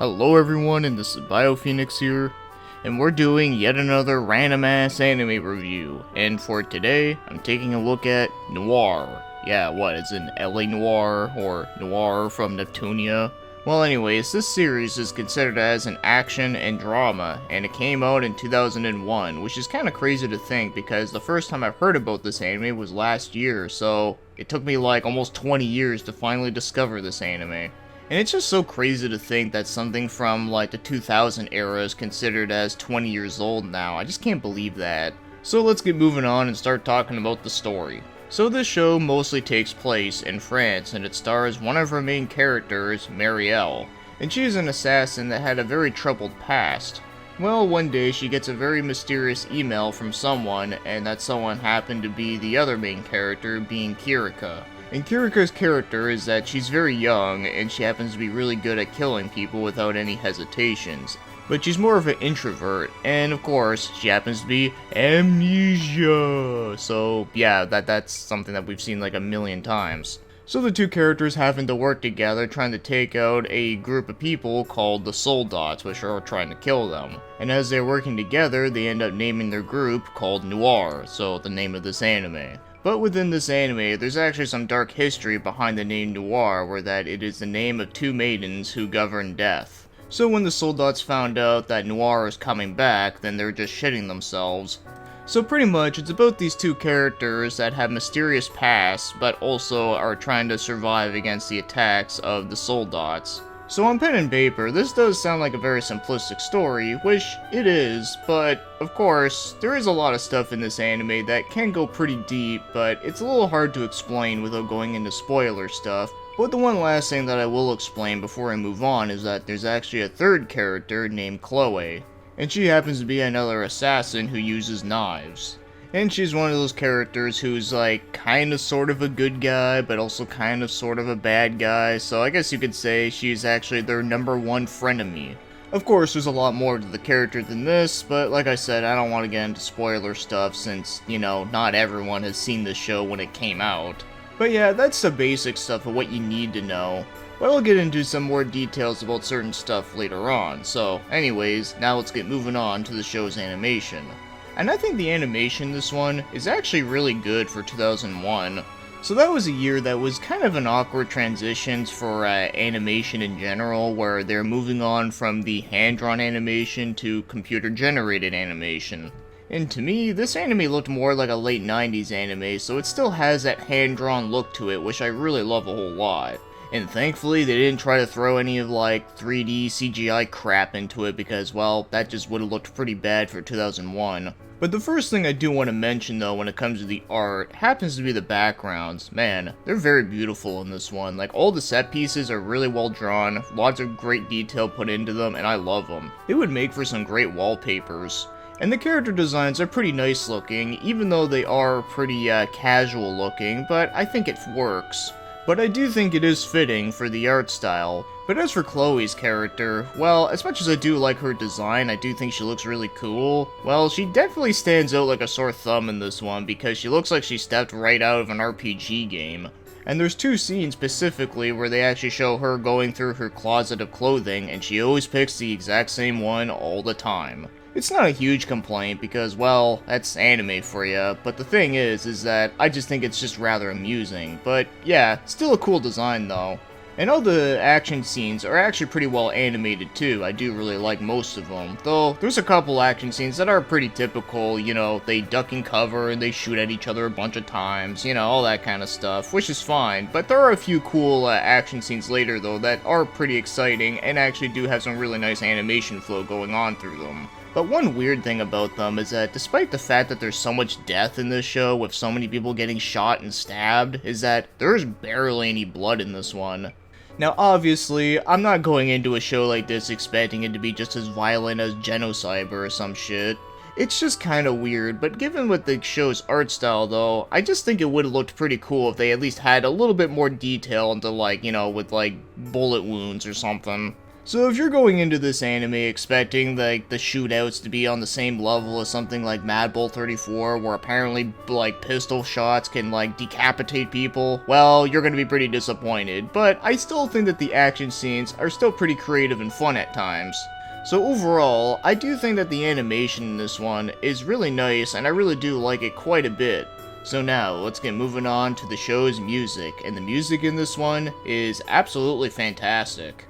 Hello everyone, and this is BioPhoenix here, and we're doing yet another random ass anime review. And for today, I'm taking a look at Noir. Yeah, what, it's an LA Noir, or Noir from Neptunia? Well anyways, this series is considered as an action and drama, and it came out in 2001, which is kinda crazy to think because the first time I've heard about this anime was last year, so it took me like almost 20 years to finally discover this anime. And it's just so crazy to think that something from like the 2000 era is considered as 20 years old now. I just can't believe that. So let's get moving on and start talking about the story. So this show mostly takes place in France, and it stars one of her main characters, Marielle. And she is an assassin that had a very troubled past. Well, one day she gets a very mysterious email from someone, and that someone happened to be the other main character, being Kirika. And Kirika's character is that she's very young, and she happens to be really good at killing people without any hesitations. But she's more of an introvert, and of course, she happens to be amnesia. So yeah, that's something that we've seen like a million times. So the two characters having to work together trying to take out a group of people called the Soldats, which are trying to kill them. And as they're working together, they end up naming their group called Noir, so the name of this anime. But within this anime, there's actually some dark history behind the name Noir, where that it is the name of two maidens who govern death. So when the Soldats found out that Noir is coming back, then they're just shitting themselves. So pretty much, it's about these two characters that have mysterious pasts, but also are trying to survive against the attacks of the Soldats. So on pen and paper, this does sound like a very simplistic story, which it is, but of course, there is a lot of stuff in this anime that can go pretty deep, but it's a little hard to explain without going into spoiler stuff. But the one last thing that I will explain before I move on is that there's actually a third character named Chloe, and she happens to be another assassin who uses knives. And she's one of those characters who's like kinda sort of a good guy, but also kind of sort of a bad guy, so I guess you could say she's actually their number one frenemy. Of course, there's a lot more to the character than this, but like I said, I don't want to get into spoiler stuff since, you know, not everyone has seen the show when it came out. But yeah, that's the basic stuff of what you need to know. But I'll get into some more details about certain stuff later on, so anyways, now let's get moving on to the show's animation. And I think the animation in this one is actually really good for 2001. So that was a year that was kind of an awkward transition for animation in general, where they're moving on from the hand-drawn animation to computer-generated animation. And to me, this anime looked more like a late 90s anime, so it still has that hand-drawn look to it, which I really love a whole lot. And thankfully, they didn't try to throw any of like 3D CGI crap into it because, well, that just would have looked pretty bad for 2001. But the first thing I do want to mention though when it comes to the art happens to be the backgrounds. Man, they're very beautiful in this one. Like, all the set pieces are really well drawn, lots of great detail put into them, and I love them. They would make for some great wallpapers. And the character designs are pretty nice looking, even though they are pretty casual looking, but I think it works. But I do think it is fitting for the art style. But as for Chloe's character, well, as much as I do like her design, I do think she looks really cool. Well, she definitely stands out like a sore thumb in this one because she looks like she stepped right out of an RPG game. And there's two scenes specifically where they actually show her going through her closet of clothing, and she always picks the exact same one all the time. It's not a huge complaint because, well, that's anime for ya, but the thing is that I just think it's just rather amusing. But yeah, still a cool design though. And all the action scenes are actually pretty well animated too. I do really like most of them. Though, there's a couple action scenes that are pretty typical, you know, they duck and cover and they shoot at each other a bunch of times, you know, all that kind of stuff, which is fine. But there are a few cool action scenes later though that are pretty exciting and actually do have some really nice animation flow going on through them. But one weird thing about them is that despite the fact that there's so much death in this show with so many people getting shot and stabbed, is that there's barely any blood in this one. Now obviously, I'm not going into a show like this expecting it to be just as violent as Xenosaga or some shit. It's just kinda weird, but given with the show's art style though, I just think it would've looked pretty cool if they at least had a little bit more detail into like, you know, with like bullet wounds or something. So if you're going into this anime expecting like the shootouts to be on the same level as something like Mad Bull 34, where apparently like pistol shots can like decapitate people, well, you're gonna be pretty disappointed, but I still think that the action scenes are still pretty creative and fun at times. So overall, I do think that the animation in this one is really nice, and I really do like it quite a bit. So now, let's get moving on to the show's music, and the music in this one is absolutely fantastic.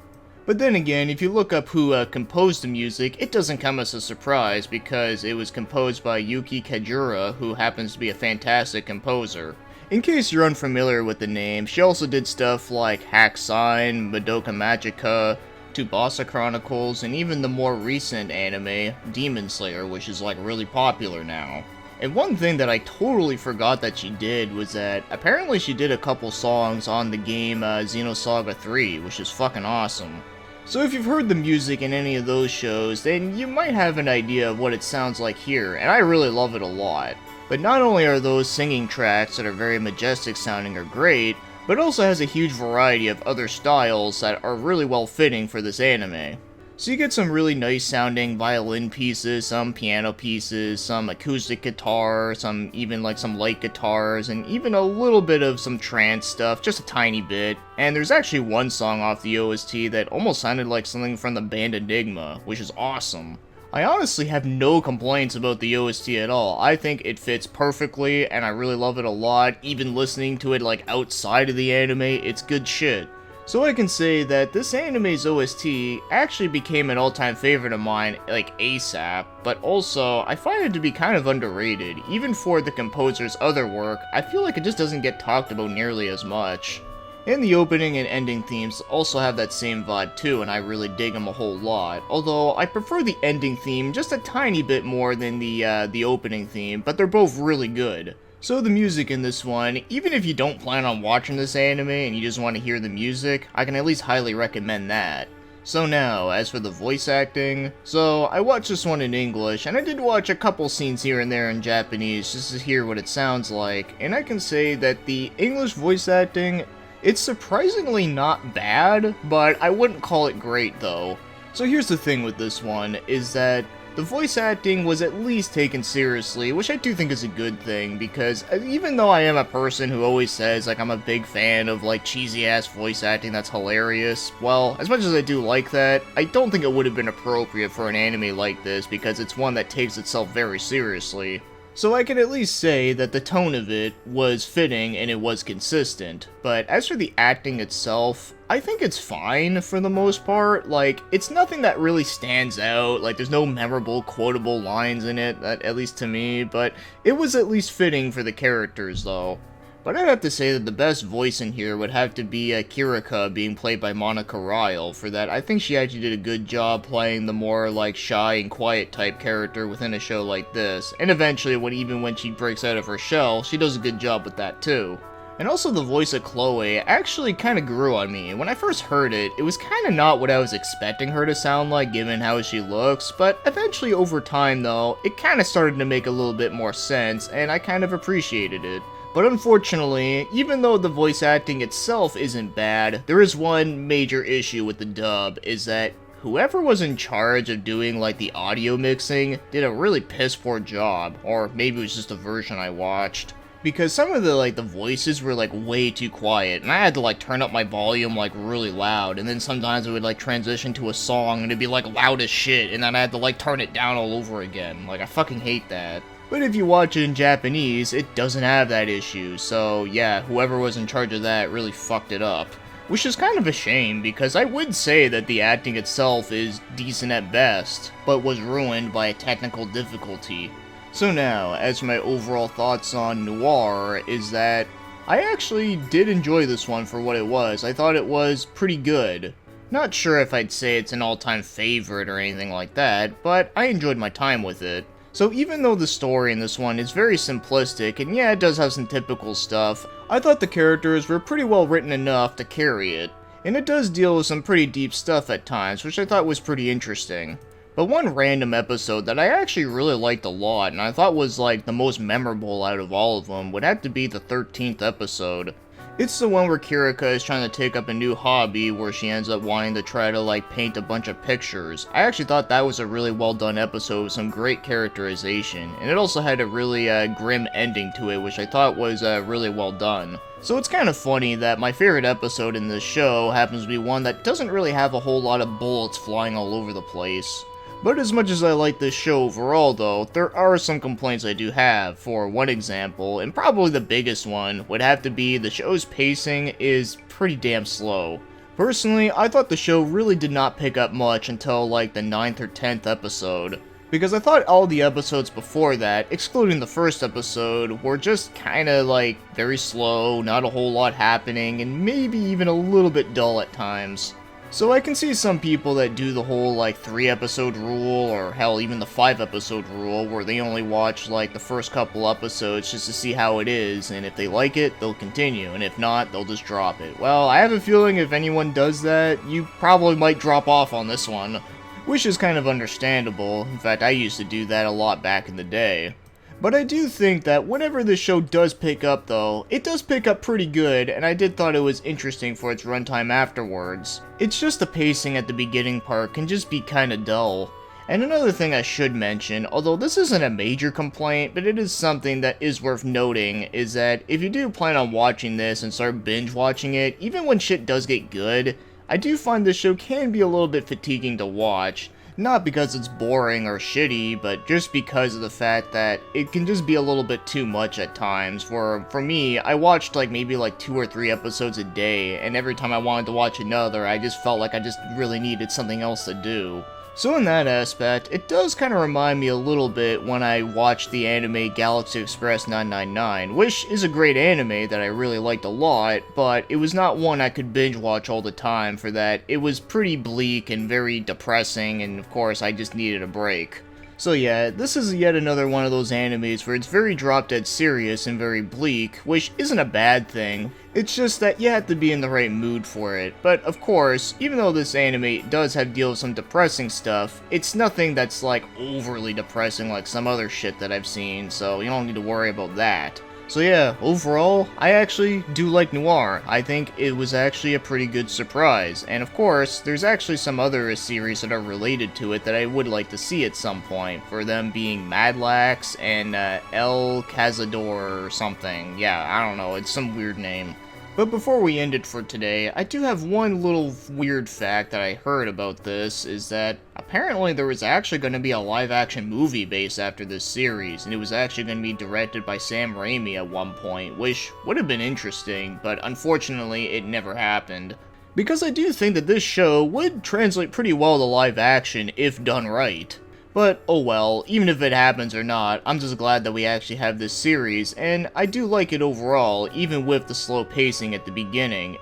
But then again, if you look up who composed the music, it doesn't come as a surprise because it was composed by Yuki Kajura, who happens to be a fantastic composer. In case you're unfamiliar with the name, she also did stuff like Hack Sign, Madoka Magica, Tsubasa Chronicles, and even the more recent anime, Demon Slayer, which is like really popular now. And one thing that I totally forgot that she did was that apparently she did a couple songs on the game Xenosaga 3, which is fucking awesome. So if you've heard the music in any of those shows, then you might have an idea of what it sounds like here, and I really love it a lot. But not only are those singing tracks that are very majestic sounding are great, but it also has a huge variety of other styles that are really well fitting for this anime. So you get some really nice sounding violin pieces, some piano pieces, some acoustic guitar, some even like some light guitars, and even a little bit of some trance stuff, just a tiny bit. And there's actually one song off the OST that almost sounded like something from the band Enigma, which is awesome. I honestly have no complaints about the OST at all. I think it fits perfectly, and I really love it a lot. Even listening to it like outside of the anime, it's good shit. So I can say that this anime's OST actually became an all-time favorite of mine, like ASAP, but also, I find it to be kind of underrated. Even for the composer's other work, I feel like it just doesn't get talked about nearly as much. And the opening and ending themes also have that same vibe too, and I really dig them a whole lot. Although, I prefer the ending theme just a tiny bit more than the opening theme, but they're both really good. So the music in this one, even if you don't plan on watching this anime and you just want to hear the music, I can at least highly recommend that. So now, as for the voice acting, so I watched this one in English, and I did watch a couple scenes here and there in Japanese just to hear what it sounds like, and I can say that the English voice acting, it's surprisingly not bad, but I wouldn't call it great though. So here's the thing with this one, is that the voice acting was at least taken seriously, which I do think is a good thing, because even though I am a person who always says, like, I'm a big fan of, like, cheesy-ass voice acting that's hilarious, well, as much as I do like that, I don't think it would have been appropriate for an anime like this, because it's one that takes itself very seriously. So I can at least say that the tone of it was fitting and it was consistent, but as for the acting itself, I think it's fine for the most part. Like, it's nothing that really stands out, like there's no memorable quotable lines in it, at least to me, but it was at least fitting for the characters though. But I'd have to say that the best voice in here would have to be Kirika being played by Monica Ryōe. For that, I think she actually did a good job playing the more, like, shy and quiet type character within a show like this. And eventually, even when she breaks out of her shell, she does a good job with that too. And also the voice of Chloe actually kind of grew on me. When I first heard it, it was kind of not what I was expecting her to sound like given how she looks, but eventually over time though, it kind of started to make a little bit more sense, and I kind of appreciated it. But unfortunately, even though the voice acting itself isn't bad, there is one major issue with the dub, is that whoever was in charge of doing like the audio mixing did a really piss poor job, or maybe it was just the version I watched. Because some of the voices were like way too quiet, and I had to like turn up my volume like really loud, and then sometimes it would like transition to a song and it'd be like loud as shit, and then I had to like turn it down all over again. Like, I fucking hate that. But if you watch it in Japanese, it doesn't have that issue, so yeah, whoever was in charge of that really fucked it up. Which is kind of a shame, because I would say that the acting itself is decent at best, but was ruined by a technical difficulty. So now, as my overall thoughts on Noir, is that I actually did enjoy this one for what it was. I thought it was pretty good. Not sure if I'd say it's an all-time favorite or anything like that, but I enjoyed my time with it. So even though the story in this one is very simplistic, and yeah, it does have some typical stuff, I thought the characters were pretty well written enough to carry it. And it does deal with some pretty deep stuff at times, which I thought was pretty interesting. But one random episode that I actually really liked a lot, and I thought was like the most memorable out of all of them, would have to be the 13th episode. It's the one where Kirika is trying to take up a new hobby where she ends up wanting to try to like paint a bunch of pictures. I actually thought that was a really well done episode with some great characterization, and it also had a really grim ending to it, which I thought was really well done. So it's kind of funny that my favorite episode in this show happens to be one that doesn't really have a whole lot of bullets flying all over the place. But as much as I like this show overall though, there are some complaints I do have. For one example, and probably the biggest one, would have to be the show's pacing is pretty damn slow. Personally, I thought the show really did not pick up much until like the 9th or 10th episode. Because I thought all the episodes before that, excluding the first episode, were just kinda like very slow, not a whole lot happening, and maybe even a little bit dull at times. So I can see some people that do the whole like 3-episode rule, or hell even the 5-episode rule, where they only watch like the first couple episodes just to see how it is, and if they like it, they'll continue, and if not, they'll just drop it. Well, I have a feeling if anyone does that, you probably might drop off on this one, which is kind of understandable. In fact, I used to do that a lot back in the day. But I do think that whenever this show does pick up though, it does pick up pretty good, and I did thought it was interesting for its runtime afterwards. It's just the pacing at the beginning part can just be kinda dull. And another thing I should mention, although this isn't a major complaint, but it is something that is worth noting, is that if you do plan on watching this and start binge watching it, even when shit does get good, I do find this show can be a little bit fatiguing to watch. Not because it's boring or shitty, but just because of the fact that it can just be a little bit too much at times. For me, I watched like maybe like 2 or 3 episodes a day, and every time I wanted to watch another, I just felt like I just really needed something else to do. So in that aspect, it does kind of remind me a little bit when I watched the anime Galaxy Express 999, which is a great anime that I really liked a lot, but it was not one I could binge watch all the time for that. It was pretty bleak and very depressing, and of course I just needed a break. So yeah, this is yet another one of those animes where it's very drop-dead serious and very bleak, which isn't a bad thing. It's just that you have to be in the right mood for it. But of course, even though this anime does have deal with some depressing stuff, it's nothing that's like overly depressing like some other shit that I've seen, so you don't need to worry about that. So yeah, overall, I actually do like Noir. I think it was actually a pretty good surprise. And of course, there's actually some other series that are related to it that I would like to see at some point. For them being Madlax and El Cazador or something. Yeah, I don't know, it's some weird name. But before we end it for today, I do have one little weird fact that I heard about this, is that apparently there was actually going to be a live-action movie based after this series, and it was actually going to be directed by Sam Raimi at one point, which would have been interesting, but unfortunately it never happened. Because I do think that this show would translate pretty well to live action if done right. But, oh well, even if it happens or not, I'm just glad that we actually have this series, and I do like it overall, even with the slow pacing at the beginning.